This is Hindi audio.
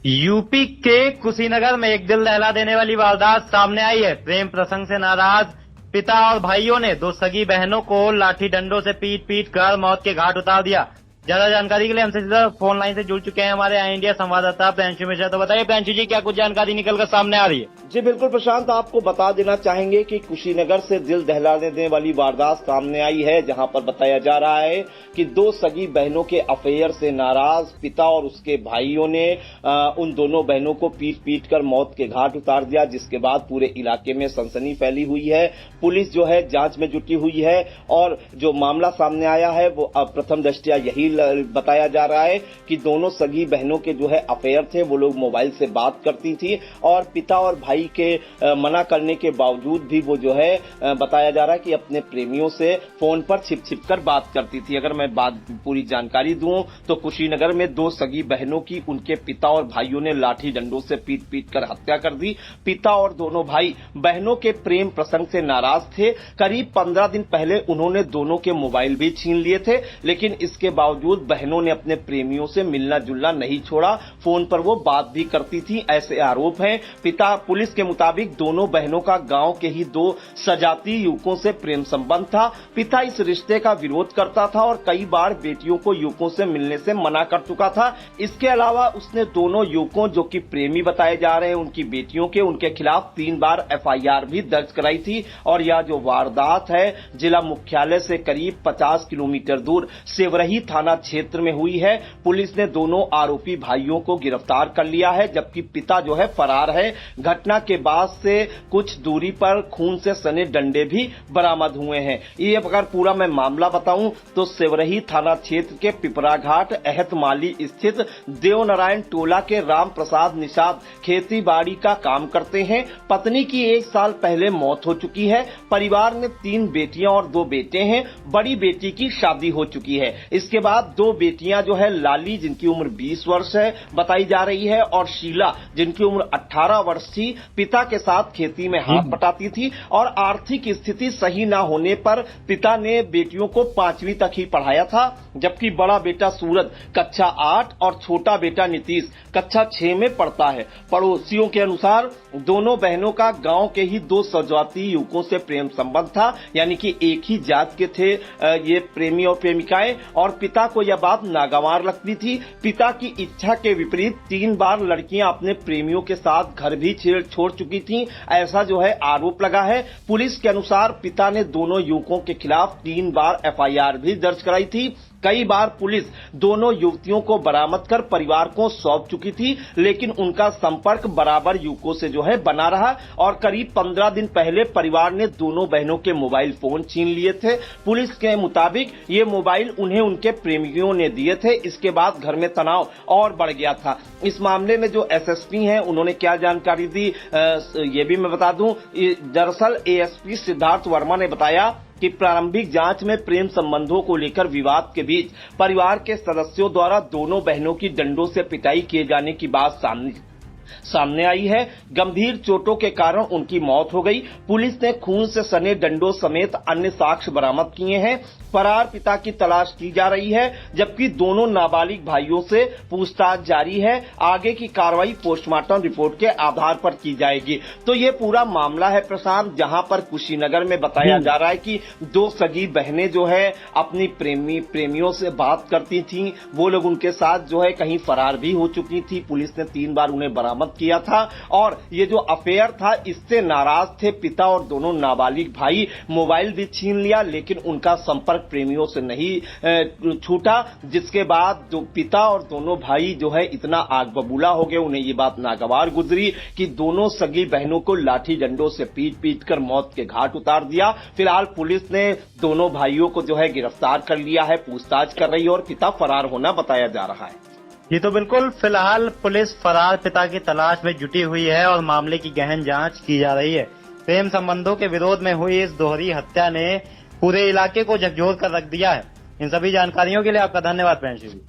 यूपी के कुशीनगर में एक दिल दहला देने वाली वारदात सामने आई है। प्रेम प्रसंग से नाराज पिता और भाइयों ने दो सगी बहनों को लाठी डंडों से पीट पीट कर मौत के घाट उतार दिया। ज्यादा जानकारी के लिए हमसे सीधा फोन लाइन से जुड़ चुके हैं हमारे आई इंडिया संवाददाता प्रियांशु मिश्रा। तो बताइए प्रियांशु जी, क्या कुछ जानकारी निकलकर सामने आ रही है? जी बिल्कुल प्रशांत, आपको बता देना चाहेंगे कि कुशीनगर से दिल दहला देने वाली वारदात सामने आई है, जहां पर बताया जा रहा है कि दो सगी बहनों के अफेयर से नाराज पिता और उसके भाइयों ने उन दोनों बहनों को पीट पीट कर मौत के घाट उतार दिया, जिसके बाद पूरे इलाके में सनसनी फैली हुई है। पुलिस जो है जांच में जुटी हुई है और जो मामला सामने आया है वो अब प्रथम दृष्टया यही बताया जा रहा है कि दोनों सगी बहनों के जो है अफेयर थे, वो लोग मोबाइल से बात करती थी और पिता और भाई के मना करने के बावजूद भी वो जो है बताया जा रहा है कि अपने प्रेमियों से फोन पर छिप छिप कर बात करती थी। अगर मैं बात पूरी जानकारी दूं तो कुशीनगर में दो सगी बहनों की उनके पिता और भाइयों ने लाठी डंडों से पीट पीट कर हत्या कर दी। पिता और दोनों भाई बहनों के प्रेम प्रसंग से नाराज थे। करीब 15 दिन पहले उन्होंने दोनों के मोबाइल भी छीन लिए थे, लेकिन इसके बावजूद बहनों ने अपने प्रेमियों से मिलना जुलना नहीं छोड़ा। फोन पर वो बात भी करती थी, ऐसे आरोप हैं। पुलिस के मुताबिक दोनों बहनों का गांव के ही दो सजातीय युवकों से प्रेम संबंध था। पिता इस रिश्ते का विरोध करता था और कई बार बेटियों को युवकों से मिलने से मना कर चुका था। इसके अलावा उसने दोनों युवकों, जो कि प्रेमी बताए जा रहे हैं, उनकी बेटियों के उनके खिलाफ 3 बार एफआईआर भी दर्ज कराई थी। और यह जो वारदात है जिला मुख्यालय से करीब 50 किलोमीटर दूर सेवरही थाना क्षेत्र में हुई है। पुलिस ने दोनों आरोपी भाइयों को गिरफ्तार कर लिया है, जबकि पिता जो है फरार है। घटना के बाद से कुछ दूरी पर खून से सने डंडे भी बरामद हुए हैं। ये अगर पूरा मैं मामला बताऊं तो सेवरही थाना क्षेत्र के पिपरा घाट एहतमाली स्थित देवनारायण टोला के राम प्रसाद निषाद खेती बाड़ी का काम करते हैं। पत्नी की 1 साल पहले मौत हो चुकी है। परिवार में 3 बेटियां और 2 बेटे हैं। बड़ी बेटी की शादी हो चुकी है। इसके बाद 2 बेटियां जो है लाली, जिनकी उम्र 20 वर्ष है बताई जा रही है, और शीला, जिनकी उम्र 18 वर्ष थी, पिता के साथ खेती में हाथ बटाती थी और आर्थिक स्थिति सही न होने पर पिता ने बेटियों को 5वीं तक ही पढ़ाया था, जबकि बड़ा बेटा सूरज कक्षा 8 और छोटा बेटा नीतीश कक्षा 6 में पढ़ता है। पड़ोसियों के अनुसार दोनों बहनों का गांव के ही 2 सजातीय युवकों से प्रेम संबंध था, यानी कि एक ही जात के थे ये प्रेमी और प्रेमिकाएं, और पिता को यह बात नागवार लगती थी। पिता की इच्छा के विपरीत 3 बार लड़कियां अपने प्रेमियों के साथ घर भी छोड़ चुकी थी, ऐसा जो है आरोप लगा है। पुलिस के अनुसार पिता ने दोनों युवकों के खिलाफ 3 बार एफआईआर भी दर्ज कराई थी। कई बार पुलिस दोनों युवतियों को बरामद कर परिवार को सौंप चुकी थी, लेकिन उनका संपर्क बराबर युवकों से जो है बना रहा और करीब 15 दिन पहले परिवार ने दोनों बहनों के मोबाइल फोन छीन लिए थे। पुलिस के मुताबिक ये मोबाइल उन्हें उनके प्रेमियों ने दिए थे। इसके बाद घर में तनाव और बढ़ गया था। इस मामले में जो एसएसपी हैं उन्होंने क्या जानकारी दी ये भी मैं बता दूं। दरअसल एएसपी सिद्धार्थ वर्मा ने बताया कि प्रारंभिक जांच में प्रेम संबंधों को लेकर विवाद के बीच परिवार के सदस्यों द्वारा दोनों बहनों की डंडों से पिटाई किए जाने की बात सामने आई है। गंभीर चोटों के कारण उनकी मौत हो गई। पुलिस ने खून से सने डंडों समेत अन्य साक्ष्य बरामद किए हैं। फरार पिता की तलाश की जा रही है, जबकि दोनों नाबालिग भाइयों से पूछताछ जारी है। आगे की कार्रवाई पोस्टमार्टम रिपोर्ट के आधार पर की जाएगी। तो ये पूरा मामला है प्रशांत, जहां पर कुशीनगर में बताया जा रहा है कि 2 सगी बहनें जो है अपनी प्रेमियों से बात करती थीं। वो लोग उनके साथ जो है कहीं फरार भी हो चुकी थी। पुलिस ने 3 बार उन्हें बरामद किया था और ये जो अफेयर था इससे नाराज थे पिता और दोनों नाबालिग भाई। मोबाइल भी छीन लिया, लेकिन उनका संपर्क प्रेमियों से नहीं छूटा, जिसके बाद जो पिता और दोनों भाई जो है इतना आग बबूला हो गए, उन्हें ये बात नागवार गुजरी कि दोनों सगी बहनों को लाठी डंडों से पीट पीट कर मौत के घाट उतार दिया। फिलहाल पुलिस ने दोनों भाइयों को जो है गिरफ्तार कर लिया है, पूछताछ कर रही है और पिता फरार होना बताया जा रहा है। ये तो बिल्कुल, फिलहाल पुलिस फरार पिता की तलाश में जुटी हुई है और मामले की गहन जांच की जा रही है। प्रेम संबंधों के विरोध में हुई इस दोहरी हत्या ने पूरे इलाके को झकझोर कर रख दिया है। इन सभी जानकारियों के लिए आपका धन्यवाद प्रियांशु जी।